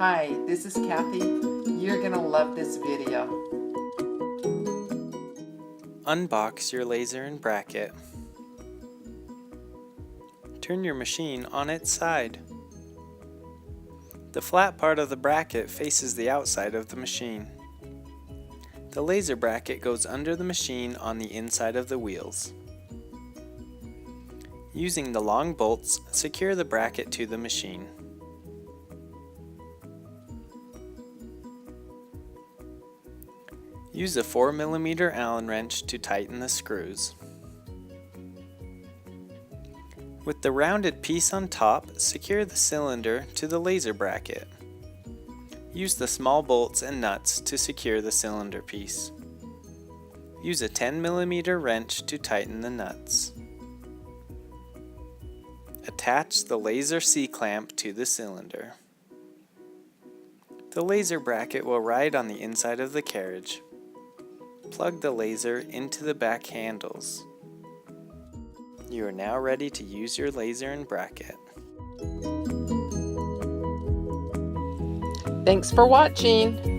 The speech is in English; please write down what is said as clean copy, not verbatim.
Hi, this is Kathy. You're going to love this video. Unbox your laser and bracket. Turn your machine on its side. The flat part of the bracket faces the outside of the machine. The laser bracket goes under the machine on the inside of the wheels. Using the long bolts, secure the bracket to the machine. Use a 4mm Allen wrench to tighten the screws. With the rounded piece on top, secure the cylinder to the laser bracket. Use the small bolts and nuts to secure the cylinder piece. Use a 10mm wrench to tighten the nuts. Attach the laser C-clamp to the cylinder. The laser bracket will ride on the inside of the carriage. Plug the laser into the back handles. You are now ready to use your laser and bracket. Thanks for watching.